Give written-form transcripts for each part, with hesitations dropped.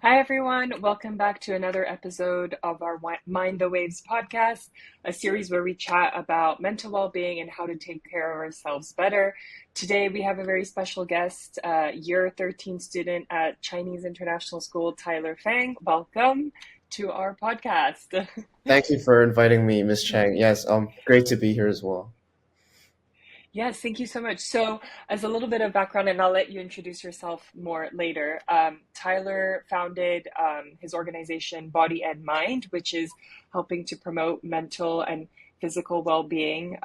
Hi, everyone. Welcome back to another episode of our Mind the Waves podcast, a series where we chat about mental well being and how to take care of ourselves better. Today, we have a very special guest, year 13 student at Chinese International School, Tyler Fang. Welcome to our podcast. Thank you for inviting me, Miss Chang. Yes, great to be here as well. Yes, thank you so much. So, as a little bit of background, and I'll let you introduce yourself more later, Tyler founded his organization Body and Mind, which is helping to promote mental and physical well-being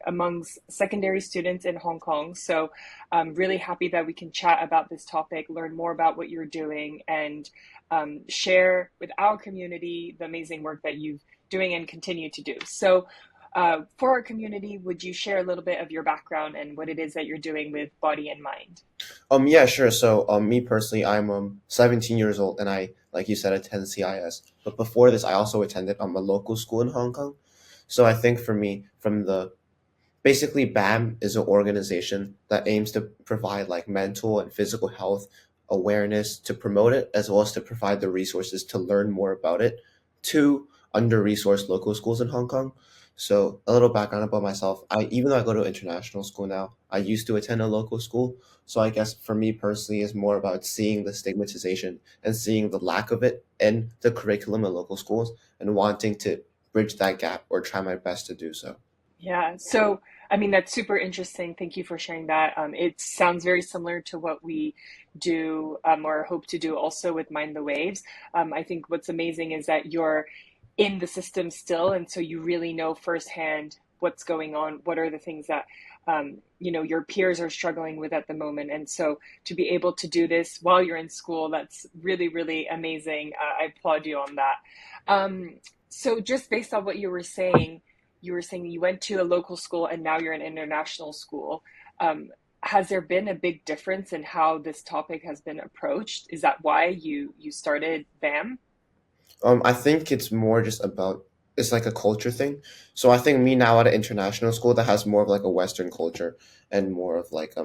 amongst secondary students in Hong Kong. So, I'm really happy that we can chat about this topic, learn more about what you're doing, and share with our community the amazing work that you're doing and continue to do. So, for our community, would you share a little bit of your background and what it is that you're doing with Body and Mind? Yeah, sure. So, me personally, I'm 17 years old, and I, like you said, attend CIS. But before this, I also attended a local school in Hong Kong. So, I think for me, from the basically, BAM is an organization that aims to provide like mental and physical health awareness to promote it, as well as to provide the resources to learn more about it to under-resourced local schools in Hong Kong. So a little background about myself. Even though I go to international school now, I used to attend a local school. So I guess for me personally, it's more about seeing the stigmatization and seeing the lack of it in the curriculum in local schools and wanting to bridge that gap or try my best to do so. Yeah, so I mean, that's super interesting. Thank you for sharing that. It sounds very similar to what we do or hope to do also with Mind the Waves. I think what's amazing is that you're in the system still, and so you really know firsthand what's going on, what are the things that your peers are struggling with at the moment. And so to be able to do this while you're in school, that's really, really amazing. I applaud you on that. So just based on what you were saying you went to a local school and now you're in international school. Um, has there been a big difference in how this topic has been approached? Is that why you started BAM? I think it's more just about it's like a culture thing. So I think me now at an international school that has more of like a Western culture and more of like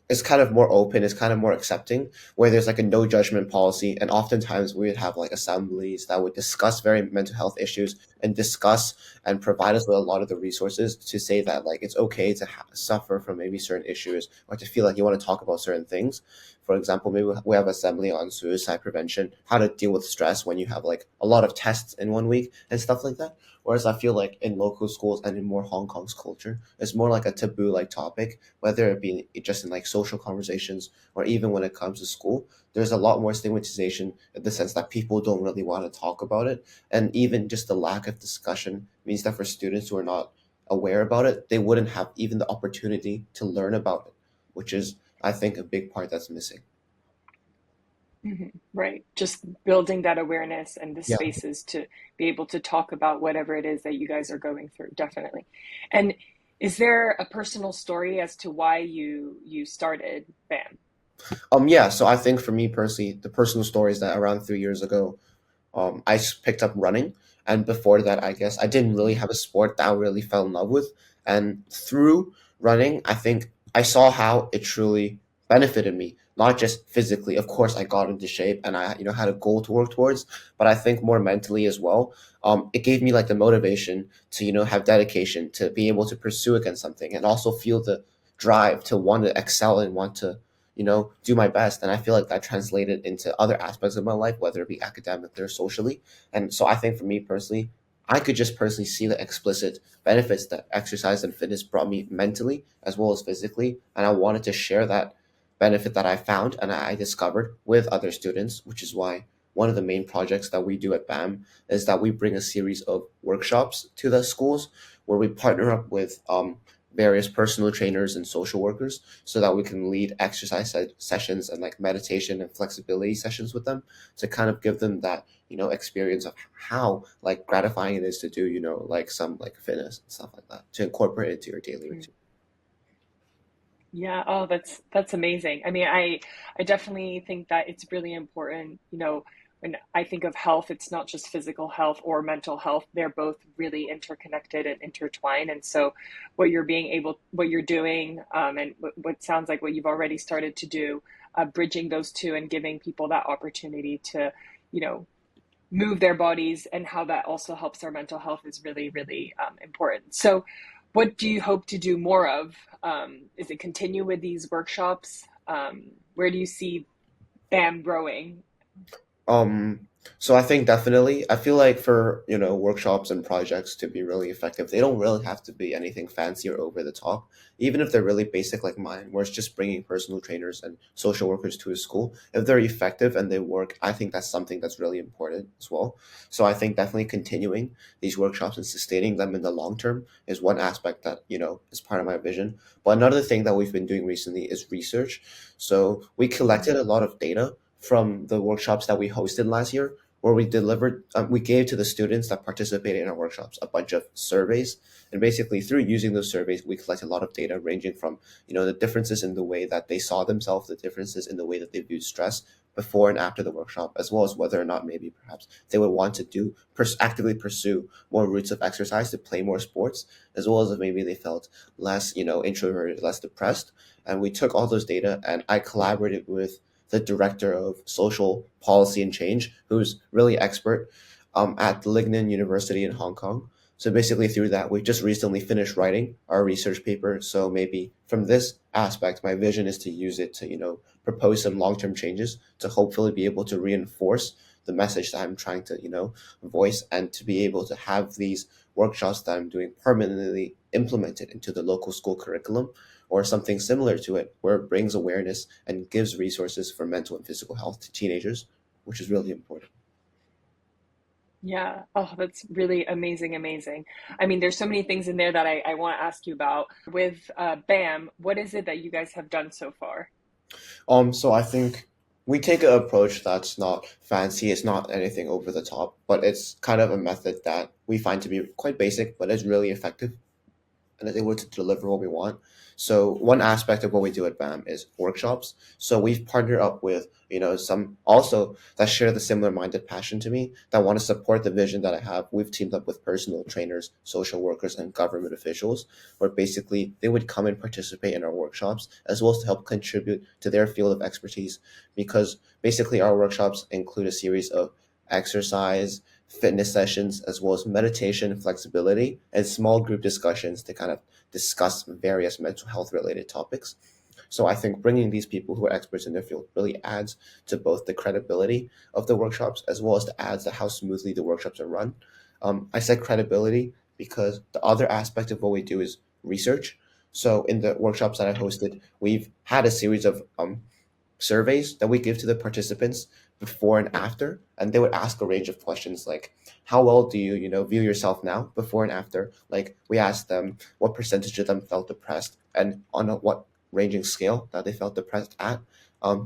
it's kind of more open, it's kind of more accepting, where there's like a no judgment policy. And oftentimes we would have like assemblies that would discuss very mental health issues and discuss and provide us with a lot of the resources to say that like it's okay to suffer from maybe certain issues or to feel like you want to talk about certain things. For example, maybe we have assembly on suicide prevention, how to deal with stress when you have like a lot of tests in one week and stuff like that. Whereas I feel like in local schools and in more Hong Kong's culture, it's more like a taboo like topic, whether it be just in like social conversations or even when it comes to school. There's a lot more stigmatization in the sense that people don't really want to talk about it. And even just the lack of discussion means that for students who are not aware about it, they wouldn't have even the opportunity to learn about it, which is, I think, a big part that's missing. Right. Just building that awareness and the Yeah. spaces to be able to talk about whatever it is that you guys are going through, definitely. And is there a personal story as to why you started BAM? Yeah. So I think for me personally, the personal story is that around 3 years ago, picked up running. And before that, I guess I didn't really have a sport that I really fell in love with. And through running, I think I saw how it truly benefited me, not just physically. Of course, I got into shape and I, had a goal to work towards, but I think more mentally as well. It gave me like the motivation to, have dedication to be able to pursue against something and also feel the drive to want to excel and want to do my best. And I feel like that translated into other aspects of my life, whether it be academically or socially. And so I think for me personally, I could just personally see the explicit benefits that exercise and fitness brought me mentally as well as physically. And I wanted to share that benefit that I found and I discovered with other students, which is why one of the main projects that we do at BAM is that we bring a series of workshops to the schools where we partner up with various personal trainers and social workers so that we can lead exercise sessions and like meditation and flexibility sessions with them to kind of give them that experience of how like gratifying it is to do like some like fitness and stuff like that to incorporate it into your daily routine. Yeah, oh, that's amazing. I mean, I definitely think that it's really important, when I think of health, it's not just physical health or mental health. They're both really interconnected and intertwined. And so what you're doing, and what sounds like what you've already started to do, bridging those two and giving people that opportunity to, you know, move their bodies, and how that also helps their mental health is really, really important. So, what do you hope to do more of? Is it continue with these workshops? Where do you see BAM growing? Um, so I think definitely, I feel like for, workshops and projects to be really effective, they don't really have to be anything fancy or over the top. Even if they're really basic like mine, where it's just bringing personal trainers and social workers to a school, if they're effective and they work, I think that's something that's really important as well. So I think definitely continuing these workshops and sustaining them in the long term is one aspect that, is part of my vision. But another thing that we've been doing recently is research. So we collected a lot of data from the workshops that we hosted last year, where we gave to the students that participated in our workshops a bunch of surveys. And basically, through using those surveys, we collected a lot of data ranging from, the differences in the way that they saw themselves, the differences in the way that they viewed stress before and after the workshop, as well as whether or not maybe perhaps they would want to actively pursue more routes of exercise to play more sports, as well as if maybe they felt less, introverted, less depressed. And we took all those data and I collaborated with the director of social policy and change, who's really expert at the Lignan University in Hong Kong. So basically, through that, we've just recently finished writing our research paper. So maybe from this aspect, my vision is to use it to, propose some long-term changes to hopefully be able to reinforce the message that I'm trying to, voice, and to be able to have these workshops that I'm doing permanently implemented into the local school curriculum or something similar to it, where it brings awareness and gives resources for mental and physical health to teenagers, which is really important. Yeah. Oh, that's really amazing, amazing. I mean, there's so many things in there that I want to ask you about. With BAM, what is it that you guys have done so far? So I think we take an approach that's not fancy, it's not anything over the top, but it's kind of a method that we find to be quite basic, but is really effective and is able to deliver what we want. So one aspect of what we do at BAM is workshops. So we've partnered up with, some also that share the similar minded passion to me that want to support the vision that I have. We've teamed up with personal trainers, social workers, and government officials, where basically they would come and participate in our workshops as well as to help contribute to their field of expertise. Because basically our workshops include a series of exercise, fitness sessions, as well as meditation, flexibility, and small group discussions to kind of discuss various mental health related topics. So I think bringing these people who are experts in their field really adds to both the credibility of the workshops as well as to adds to how smoothly the workshops are run. I said credibility because the other aspect of what we do is research. So in the workshops that I hosted, we've had a series of surveys that we give to the participants before and after, and they would ask a range of questions like, how well do you, view yourself now before and after? Like we asked them what percentage of them felt depressed and on what ranging scale that they felt depressed at.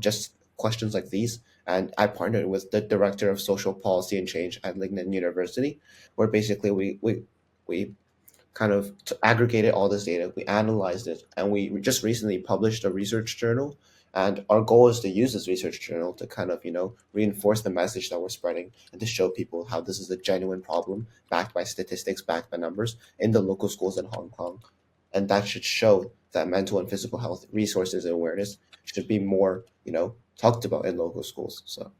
Just questions like these. And I partnered with the director of social policy and change at Lignan University, where basically we kind of aggregated all this data, we analyzed it, and we just recently published a research journal. And our goal is to use this research journal to kind of, reinforce the message that we're spreading and to show people how this is a genuine problem backed by statistics, backed by numbers in the local schools in Hong Kong. And that should show that mental and physical health resources and awareness should be more, talked about in local schools. So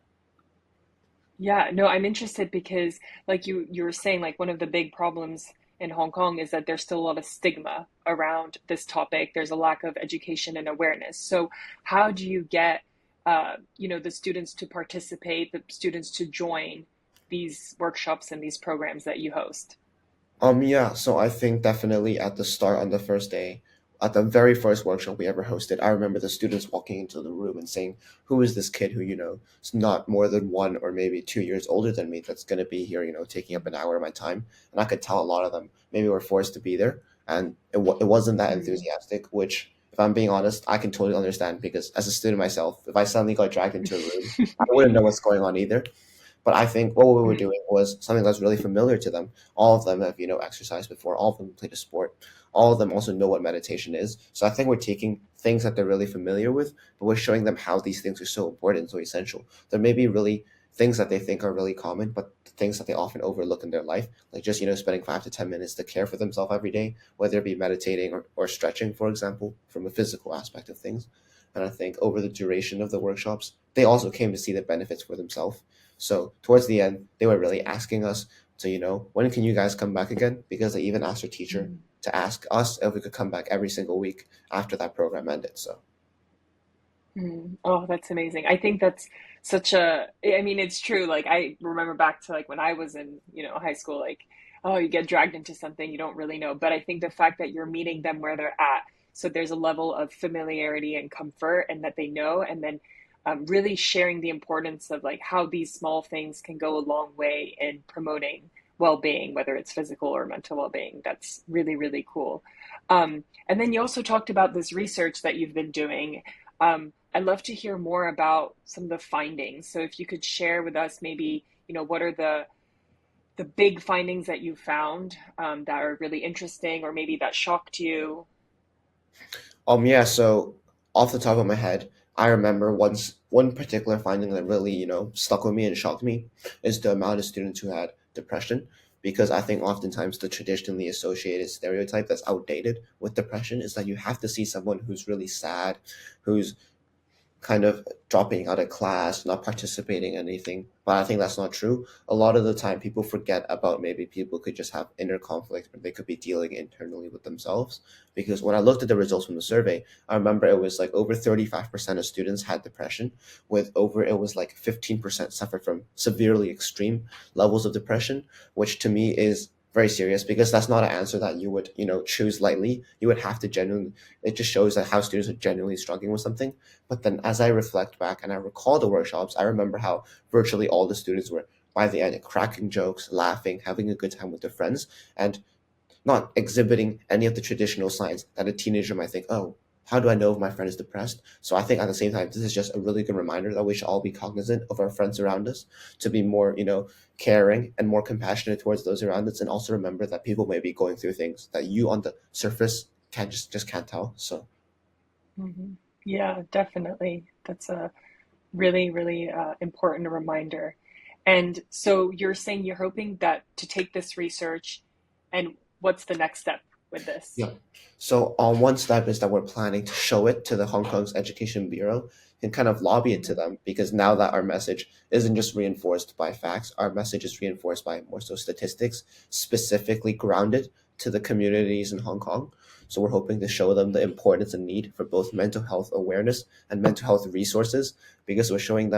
Yeah, no, I'm interested because like you were saying, like one of the big problems in Hong Kong is that there's still a lot of stigma around this topic. There's a lack of education and awareness. So how do you get the students to participate, the students to join these workshops and these programs that you host? Yeah, so I think definitely at the start on the first day, at the very first workshop we ever hosted, I remember the students walking into the room and saying, who is this kid who, is not more than 1 or maybe 2 years older than me that's going to be here, taking up an hour of my time? And I could tell a lot of them maybe were forced to be there. And it wasn't that Mm. enthusiastic, which, if I'm being honest, I can totally understand because as a student myself, if I suddenly got dragged into a room, I wouldn't know what's going on either. But I think what we were Mm. doing was something that's really familiar to them. All of them have, exercised before. All of them played a sport. All of them also know what meditation is. So I think we're taking things that they're really familiar with, but we're showing them how these things are so important, so essential. There may be really things that they think are really common, but the things that they often overlook in their life, like just, spending 5 to 10 minutes to care for themselves every day, whether it be meditating or stretching, for example, from a physical aspect of things. And I think over the duration of the workshops, they also came to see the benefits for themselves. So towards the end, they were really asking us to, when can you guys come back again? Because they even asked their teacher Mm. to ask us if we could come back every single week after that program ended. So Mm. Oh, that's amazing. I think that's such a, I mean, it's true. Like, I remember back to like when I was in, high school, like, oh, you get dragged into something you don't really know. But I think the fact that you're meeting them where they're at, so there's a level of familiarity and comfort and that they know, and then really sharing the importance of like how these small things can go a long way in promoting well-being, whether it's physical or mental well-being. That's really, really cool. And then you also talked about this research that you've been doing. I'd love to hear more about some of the findings. So if you could share with us maybe, what are the big findings that you found that are really interesting or maybe that shocked you? yeah, so off the top of my head, I remember one particular finding that really, stuck with me and shocked me is the amount of students who had depression. Because I think oftentimes the traditionally associated stereotype that's outdated with depression is that you have to see someone who's really sad, who's kind of dropping out of class, not participating in anything. But I think that's not true. A lot of the time, people forget about maybe people could just have inner conflict or they could be dealing internally with themselves. Because when I looked at the results from the survey, I remember it was like over 35% of students had depression, it was like 15% suffered from severely extreme levels of depression, which to me is very serious because that's not an answer that you would, choose lightly. You would have to genuinely, it just shows that how students are genuinely struggling with something. But then as I reflect back and I recall the workshops, I remember how virtually all the students were by the end cracking jokes, laughing, having a good time with their friends, and not exhibiting any of the traditional signs that a teenager might think, oh, how do I know if my friend is depressed? So I think at the same time, this is just a really good reminder that we should all be cognizant of our friends around us, to be more, caring and more compassionate towards those around us, and also remember that people may be going through things that you on the surface can't just can't tell. So Hmm. Yeah, definitely. That's a really, really important reminder. And so you're saying you're hoping that to take this research, and what's the next step with this? yeah. So one step is that we're planning to show it to the Hong Kong's Education Bureau and kind of lobby it to Hmm. them because now that our message isn't just reinforced by facts, our message is reinforced by more so statistics, specifically grounded to the communities in Hong Kong. So we're hoping to show them the importance and need for both mental health awareness and mental health resources because we're showing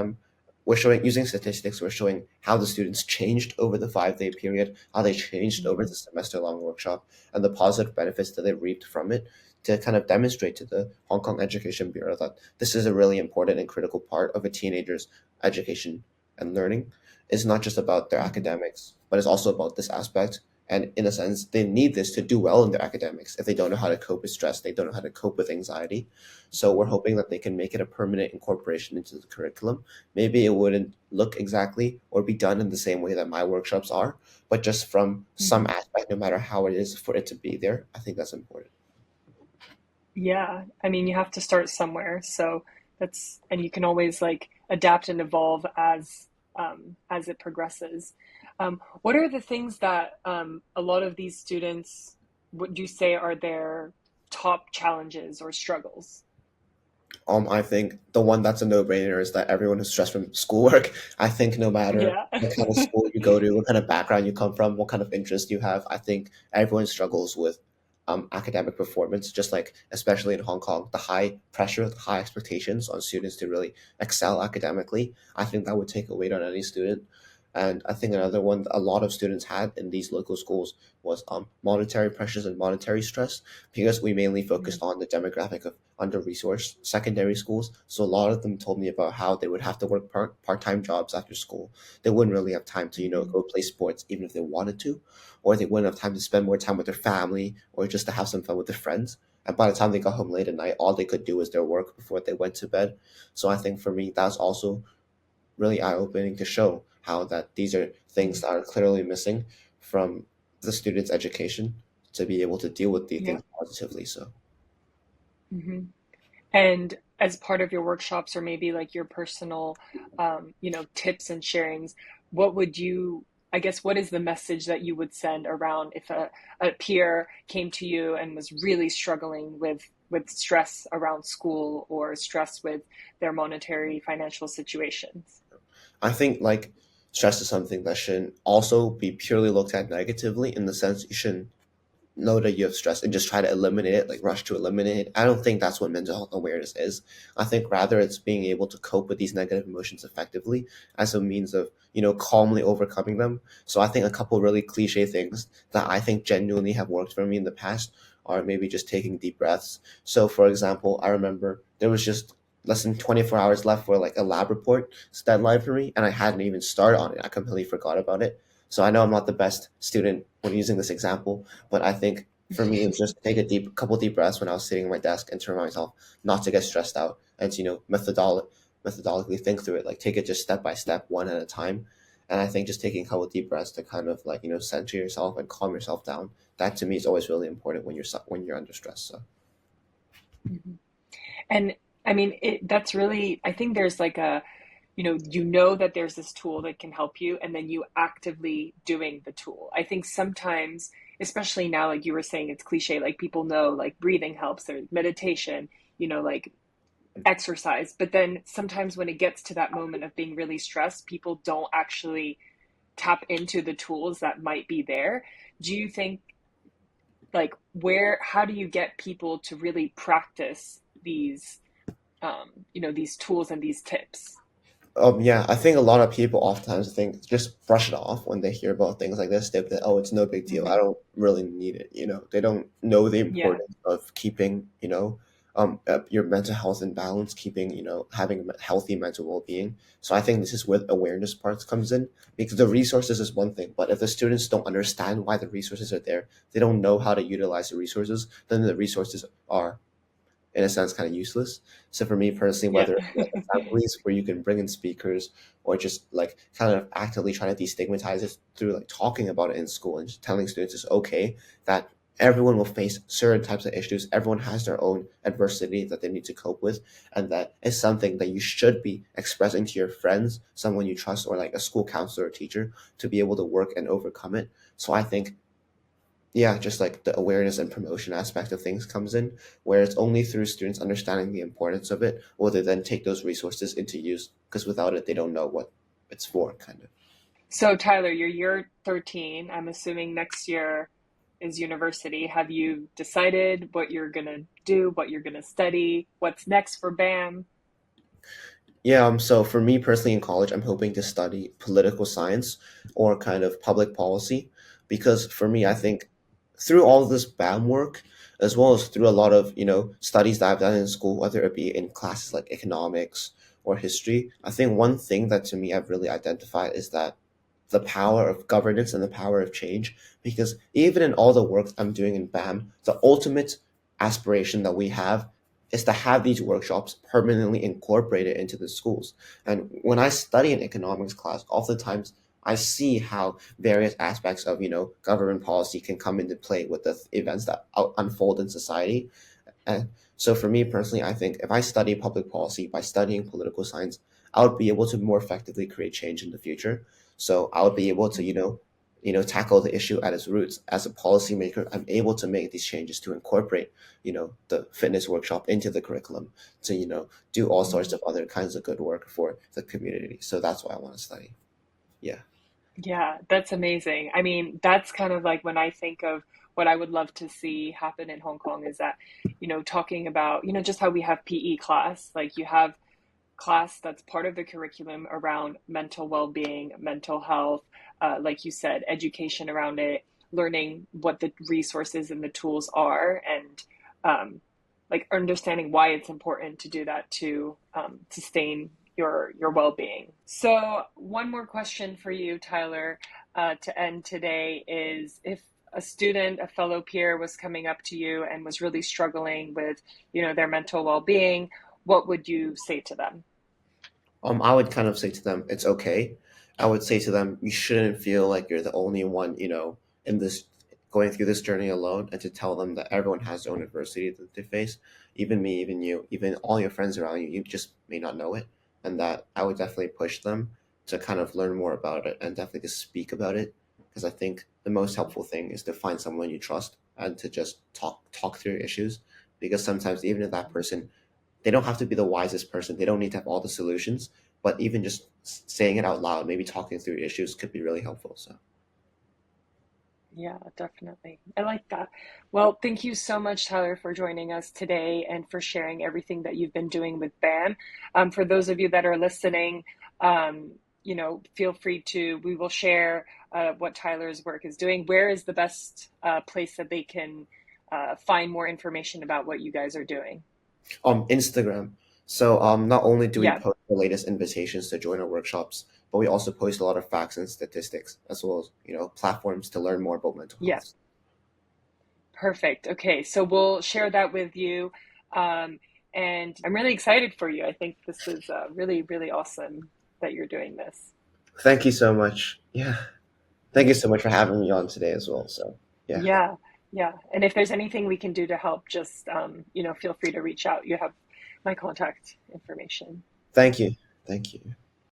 using statistics, we're showing how the students changed over the 5 day period, how they changed over Hmm. the semester long workshop and the positive benefits that they reaped from it to kind of demonstrate to the Hong Kong Education Bureau that this is a really important and critical part of a teenager's education and learning. It's not just about their Hmm. academics, but it's also about this aspect. And in a sense, they need this to do well in their academics. If they don't know how to cope with stress, they don't know how to cope with anxiety. So we're hoping that they can make it a permanent incorporation into the curriculum. Maybe it wouldn't look exactly or be done in the same way that my workshops are, but just from some Hmm. aspect, no matter how it is, for it to be there, I think that's important. Yeah, I mean, you have to start somewhere. So and you can always like adapt and evolve as it progresses. What are the things that a lot of these students would you say are their top challenges or struggles? I think the one that's a no-brainer is that everyone is stressed from schoolwork. I think no matter Yeah. what kind of school you go to, what kind of background you come from, what kind of interest you have, I think everyone struggles with academic performance. Just like, especially in Hong Kong, the high pressure, the high expectations on students to really excel academically. I think that would take a weight on any student. And I think another one that a lot of students had in these local schools was monetary pressures and monetary stress because we mainly focused on the demographic of under-resourced secondary schools. So a lot of them told me about how they would have to work part-time jobs after school. They wouldn't really have time to, Mhm. go play sports even if they wanted to, or they wouldn't have time to spend more time with their family or just to have some fun with their friends. And by the time they got home late at night, all they could do was their work before they went to bed. So I think for me, that's also really eye-opening to show how that these are things Mhm. that are clearly missing from the student's education to be able to deal with these Yeah. things positively. So Hmm. And as part of your workshops or maybe like your personal, tips and sharings, what would you, I guess, what is the message that you would send around if a peer came to you and was really struggling with with stress around school or stress with their monetary financial situations. I think like stress is something that shouldn't also be purely looked at negatively in the sense you shouldn't know that you have stress and just try to eliminate it, like rush to eliminate it. I don't think that's what mental health awareness is. I think rather it's being able to cope with these negative emotions effectively as a means of, calmly overcoming them. So I think a couple really cliche things that I think genuinely have worked for me in the past are maybe just taking deep breaths. So for example, I remember there was just less than 24 hours left for like a lab report deadline for me and I hadn't even started on it. I completely forgot about it. So I know I'm not the best student when using this example, but I think for me, it was just take a couple deep breaths when I was sitting at my desk and to remind myself not to get stressed out and to, methodologically think through it, like take it just step by step, one at a time. And I think just taking a couple deep breaths to kind of like, center yourself and calm yourself down. That to me is always really important when you're under stress. So Mhm. And I mean, that's really, I think there's like you know that there's this tool that can help you, and then you actively doing the tool. I think sometimes, especially now, like you were saying, it's cliche, like people know like breathing helps or meditation, like exercise. But then sometimes when it gets to that moment of being really stressed, people don't actually tap into the tools that might be there. Do you think, like, how do you get people to really practice these tools and these tips? Yeah, I think a lot of people oftentimes think just brush it off when they hear about things like this. They think, oh, it's no big deal. I Hmm. don't really need it. They don't know the Yeah. importance of keeping, your mental health in balance, keeping, having healthy mental well-being. So I think this is where the awareness parts comes in because the resources is one thing, but if the students don't understand why the resources are there, they don't know how to utilize the resources, then the resources are in a sense kind of useless. So for me personally, Yeah. whether it's like assemblies where you can bring in speakers or just like kind of actively trying to destigmatize it through like talking about it in school and just telling students it's okay that everyone will face certain types of issues. Everyone has their own adversity that they need to cope with, and that is something that you should be expressing to your friends, someone you trust, or like a school counselor or teacher to be able to work and overcome it. So I think yeah, just like the awareness and promotion aspect of things comes in, where it's only through students understanding the importance of it will they then take those resources into use, because without it, they don't know what it's for, kind of. So, Tyler, you're year 13. I'm assuming next year is university. Have you decided what you're going to do, what you're going to study, what's next for BAM? Yeah, so for me personally in college, I'm hoping to study political science or kind of public policy because for me, I think through all of this BAM work, as well as through a lot of, studies that I've done in school, whether it be in classes like economics or history, I think one thing that to me I've really identified is that the power of governance and the power of change. Because even in all the work I'm doing in BAM, the ultimate aspiration that we have is to have these workshops permanently incorporated into the schools. And when I study an economics class, oftentimes I see how various aspects of government policy can come into play with the events that unfold in society. And so for me personally, I think if I study public policy by studying political science, I would be able to more effectively create change in the future. So I would be able to, tackle the issue at its roots. As a policymaker, I'm able to make these changes to incorporate, the fitness workshop into the curriculum to, do all sorts Mhm. of other kinds of good work for the community. So that's why I want to study. Yeah. Yeah, that's amazing. I mean, that's kind of like when I think of what I would love to see happen in Hong Kong is that, talking about, just how we have PE class, like you have class that's part of the curriculum around mental well-being, mental health, like you said, education around it, learning what the resources and the tools are, and like understanding why it's important to do that to sustain your well-being. So, one more question for you, Tyler, to end today is if a student, a fellow peer was coming up to you and was really struggling with, their mental well-being, what would you say to them? I would kind of say to them, it's okay. I would say to them, you shouldn't feel like you're the only one, in this going through this journey alone, and to tell them that everyone has their own adversity that they face. Even me, even you, even all your friends around you, you just may not know it. And that I would definitely push them to kind of learn more about it and definitely to speak about it. Because I think the most helpful thing is to find someone you trust and to just talk through your issues. because sometimes even if that person, they don't have to be the wisest person, they don't need to have all the solutions, but even just saying it out loud, maybe talking through issues could be really helpful. So Yeah, definitely. I like that. Well, thank you so much, Tyler, for joining us today and for sharing everything that you've been doing with BAM. For those of you that are listening, um, feel free to, we will share what Tyler's work is doing. Where is the best place that they can find more information about what you guys are doing? Instagram. So not only do we Yeah, post the latest invitations to join our workshops, but we also post a lot of facts and statistics, as well as platforms to learn more about mental yeah, health. perfect. Okay, so we'll share that with you. Um, and I'm really excited for you. I think this is really, really awesome that you're doing this. Thank you so much. Yeah, thank you so much for having me on today as well. So yeah, Yeah, yeah. And if there's anything we can do to help, just feel free to reach out. You have my contact information. thank you, thank you.